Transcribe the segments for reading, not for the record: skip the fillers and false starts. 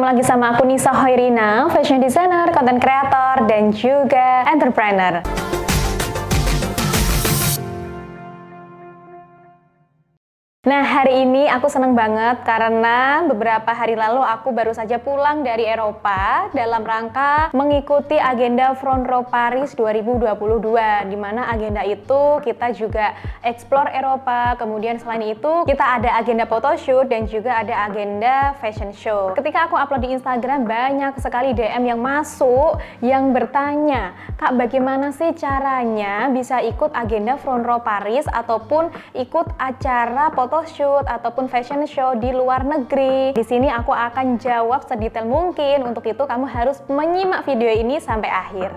lagi sama aku Nisa Hoirina, fashion designer, content creator, dan juga entrepreneur. Nah, hari ini aku seneng banget karena beberapa hari lalu aku baru saja pulang dari Eropa dalam rangka mengikuti agenda Front Row Paris 2022, di mana agenda itu kita juga explore Eropa, kemudian selain itu kita ada agenda photoshoot dan juga ada agenda fashion show. Ketika aku upload di Instagram, banyak sekali DM yang masuk yang bertanya, "Kak, bagaimana sih caranya bisa ikut agenda Front Row Paris ataupun ikut acara photoshoot ataupun fashion show di luar negeri?" Di sini aku akan jawab sedetail mungkin. Untuk itu kamu harus menyimak video ini sampai akhir.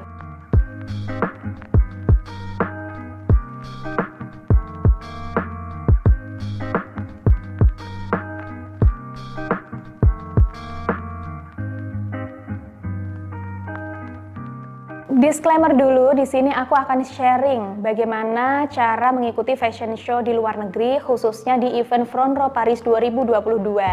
Disclaimer dulu, di sini aku akan sharing bagaimana cara mengikuti fashion show di luar negeri, khususnya di event Front Row Paris 2022.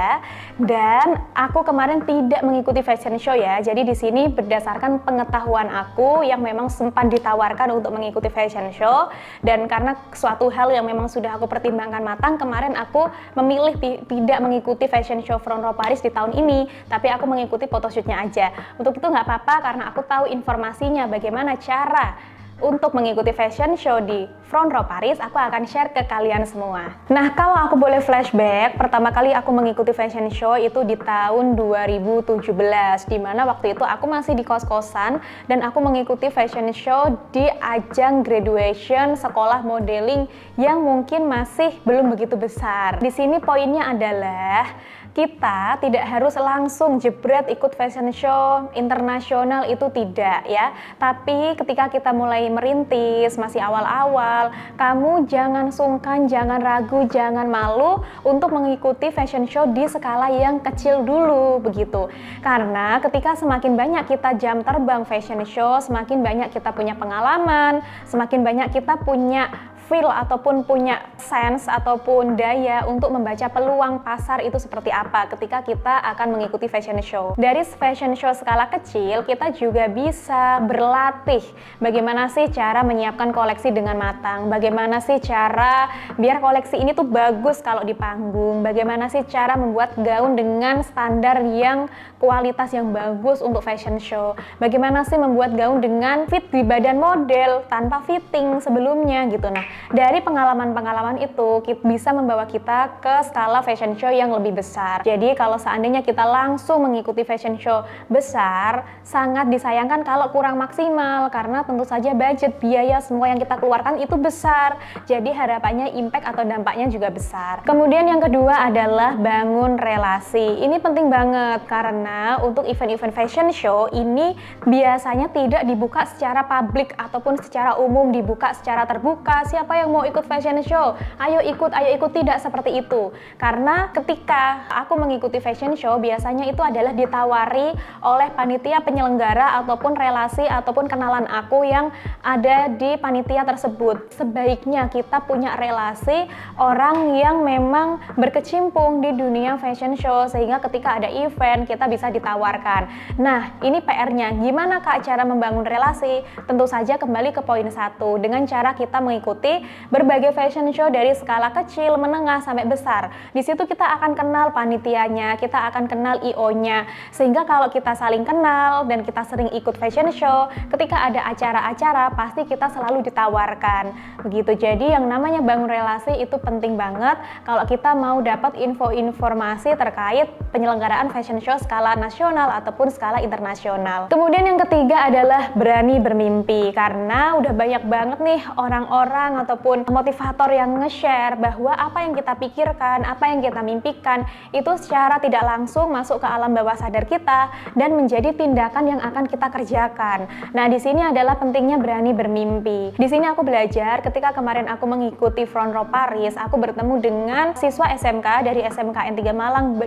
Dan aku kemarin tidak mengikuti fashion show ya. Jadi di sini berdasarkan pengetahuan aku yang memang sempat ditawarkan untuk mengikuti fashion show, dan karena suatu hal yang memang sudah aku pertimbangkan matang, kemarin aku memilih tidak mengikuti fashion show Front Row Paris di tahun ini, tapi aku mengikuti photoshootnya aja. Untuk itu nggak apa-apa karena aku tahu informasinya bagaimana cara untuk mengikuti fashion show di Front Row Paris. Aku akan share ke kalian semua. Nah, kalau aku boleh flashback, pertama kali aku mengikuti fashion show itu di tahun 2017, dimana waktu itu aku masih di kos-kosan dan aku mengikuti fashion show di ajang graduation sekolah modeling yang mungkin masih belum begitu besar. Di sini poinnya adalah kita tidak harus langsung jebret ikut fashion show internasional, itu tidak ya. Tapi ketika kita mulai merintis, masih awal-awal, kamu jangan sungkan, jangan ragu, jangan malu untuk mengikuti fashion show di skala yang kecil dulu begitu. Karena ketika semakin banyak kita jam terbang fashion show, semakin banyak kita punya pengalaman, semakin banyak kita punya feel ataupun punya sense ataupun daya untuk membaca peluang pasar itu seperti apa ketika kita akan mengikuti fashion show. Dari fashion show skala kecil, kita juga bisa berlatih bagaimana sih cara menyiapkan koleksi dengan matang, bagaimana sih cara biar koleksi ini tuh bagus kalau di panggung, bagaimana sih cara membuat gaun dengan standar yang kualitas yang bagus untuk fashion show, bagaimana sih membuat gaun dengan fit di badan model tanpa fitting sebelumnya gitu. Nah, dari pengalaman-pengalaman itu bisa membawa kita ke skala fashion show yang lebih besar. Jadi kalau seandainya kita langsung mengikuti fashion show besar, sangat disayangkan kalau kurang maksimal, karena tentu saja budget, biaya semua yang kita keluarkan itu besar. Jadi harapannya impact atau dampaknya juga besar. Kemudian yang kedua adalah bangun relasi. Ini penting banget karena untuk event-event fashion show ini biasanya tidak dibuka secara publik ataupun secara umum, dibuka secara terbuka. Siapa yang mau ikut fashion show? Ayo ikut, tidak seperti itu. Karena ketika aku mengikuti fashion show, biasanya itu adalah ditawari oleh panitia penyelenggara ataupun relasi ataupun kenalan aku yang ada di panitia tersebut. Sebaiknya kita punya relasi orang yang memang berkecimpung di dunia fashion show, sehingga ketika ada event kita bisa ditawarkan. Nah, ini PR-nya. Gimana Kak cara membangun relasi? Tentu saja kembali ke poin 1, dengan cara kita mengikuti berbagai fashion show dari skala kecil, menengah, sampai besar. Di situ kita akan kenal panitianya, kita akan kenal IO-nya, sehingga kalau kita saling kenal dan kita sering ikut fashion show, ketika ada acara-acara pasti kita selalu ditawarkan begitu. Jadi yang namanya bangun relasi itu penting banget kalau kita mau dapat informasi terkait penyelenggaraan fashion show skala nasional ataupun skala internasional. Kemudian yang ketiga adalah berani bermimpi, karena udah banyak banget nih orang-orang ataupun motivator yang nge-share bahwa apa yang kita pikirkan, apa yang kita mimpikan itu secara tidak langsung masuk ke alam bawah sadar kita dan menjadi tindakan yang akan kita kerjakan. Nah, di sini adalah pentingnya berani bermimpi. Di sini aku belajar ketika kemarin aku mengikuti Front Row Paris, aku bertemu dengan siswa SMK dari SMKN 3 Malang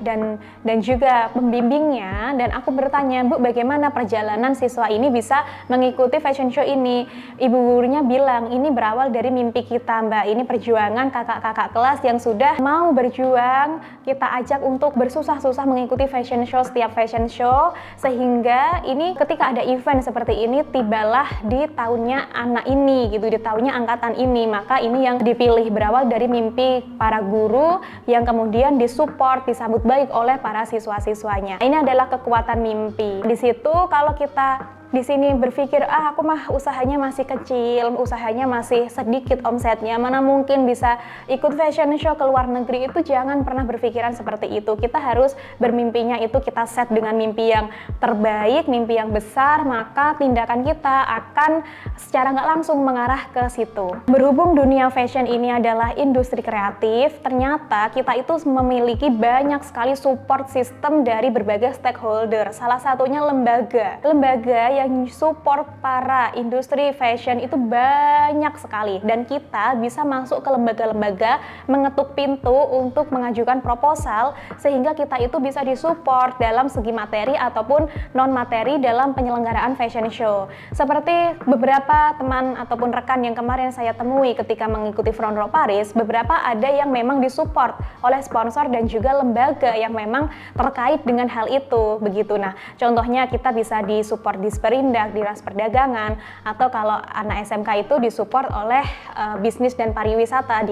dan juga pembimbingnya, dan aku bertanya, "Bu, bagaimana perjalanan siswa ini bisa mengikuti fashion show ini?" Ibu gurunya bilang, "Ini berawal dari mimpi mimpi kita, Mbak. Ini perjuangan kakak-kakak kelas yang sudah mau berjuang, kita ajak untuk bersusah-susah mengikuti fashion show, setiap fashion show, sehingga ini ketika ada event seperti ini, tibalah di tahunnya anak ini gitu, di tahunnya angkatan ini. Maka ini yang dipilih berawal dari mimpi para guru yang kemudian disupport, disambut baik oleh para siswa-siswanya. Ini adalah kekuatan mimpi. Di situ kalau kita di sini berpikir, aku mah usahanya masih kecil, usahanya masih sedikit omsetnya, mana mungkin bisa ikut fashion show ke luar negeri, itu jangan pernah berpikiran seperti itu. Kita harus bermimpinya itu kita set dengan mimpi yang terbaik, mimpi yang besar, maka tindakan kita akan secara nggak langsung mengarah ke situ. Berhubung dunia fashion ini adalah industri kreatif, ternyata kita itu memiliki banyak sekali support system dari berbagai stakeholder. Salah satunya lembaga yang support para industri fashion itu banyak sekali, dan kita bisa masuk ke lembaga-lembaga, mengetuk pintu untuk mengajukan proposal sehingga kita itu bisa disupport dalam segi materi ataupun non materi dalam penyelenggaraan fashion show. Seperti beberapa teman ataupun rekan yang kemarin saya temui ketika mengikuti Front Row Paris, beberapa ada yang memang disupport oleh sponsor dan juga lembaga yang memang terkait dengan hal itu begitu. Nah, contohnya kita bisa disupport di Perindak, Dinas Perdagangan, atau kalau anak SMK itu disupport oleh Bisnis dan Pariwisata,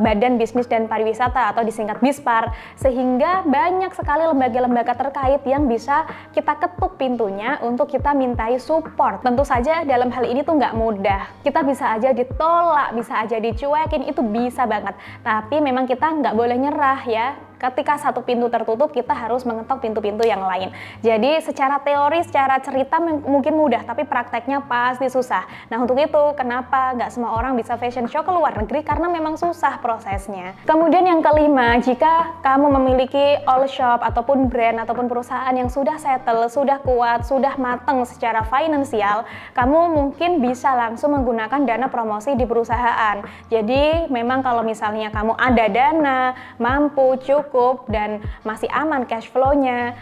Badan Bisnis dan Pariwisata atau disingkat BISPAR, sehingga banyak sekali lembaga-lembaga terkait yang bisa kita ketuk pintunya untuk kita mintai support. Tentu saja dalam hal ini tuh nggak mudah, kita bisa aja ditolak, bisa aja dicuekin, itu bisa banget, tapi memang kita nggak boleh nyerah ya. Ketika satu pintu tertutup, kita harus mengetok pintu-pintu yang lain. Jadi secara teori, secara cerita mungkin mudah, tapi prakteknya pasti susah. Nah, untuk itu kenapa nggak semua orang bisa fashion show ke luar negeri, karena memang susah prosesnya. Kemudian yang kelima, jika kamu memiliki all shop ataupun brand ataupun perusahaan yang sudah settle, sudah kuat, sudah mateng secara finansial, kamu mungkin bisa langsung menggunakan dana promosi di perusahaan. Jadi memang kalau misalnya kamu ada dana, mampu, cukup, dan masih aman cash flow-nya,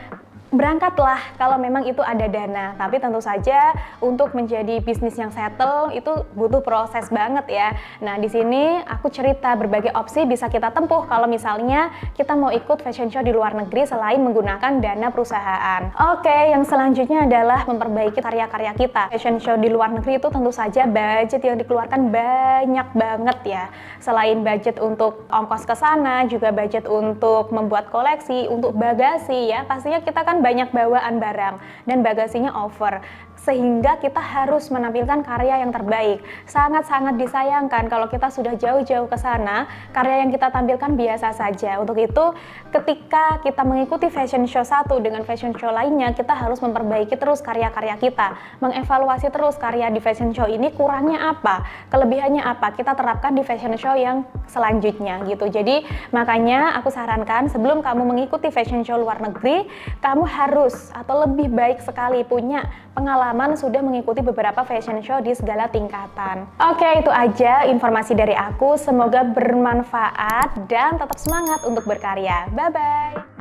berangkatlah kalau memang itu ada dana. Tapi tentu saja untuk menjadi bisnis yang settle itu butuh proses banget ya. Nah, di sini aku cerita berbagai opsi bisa kita tempuh kalau misalnya kita mau ikut fashion show di luar negeri selain menggunakan dana perusahaan. Oke, yang selanjutnya adalah memperbaiki karya-karya kita. Fashion show di luar negeri itu tentu saja budget yang dikeluarkan banyak banget ya. Selain budget untuk ongkos ke sana, juga budget untuk membuat koleksi, untuk bagasi ya. Pastinya kita kan banyak bawaan barang dan bagasinya over, sehingga kita harus menampilkan karya yang terbaik. Sangat-sangat disayangkan kalau kita sudah jauh-jauh ke sana, karya yang kita tampilkan biasa saja. Untuk itu, ketika kita mengikuti fashion show satu dengan fashion show lainnya, kita harus memperbaiki terus karya-karya kita, mengevaluasi terus karya di fashion show ini kurangnya apa, kelebihannya apa, kita terapkan di fashion show yang selanjutnya gitu. Jadi makanya aku sarankan sebelum kamu mengikuti fashion show luar negeri, kamu harus atau lebih baik sekali punya pengalaman sudah mengikuti beberapa fashion show di segala tingkatan. Oke, itu aja informasi dari aku. Semoga bermanfaat dan tetap semangat untuk berkarya. Bye-bye!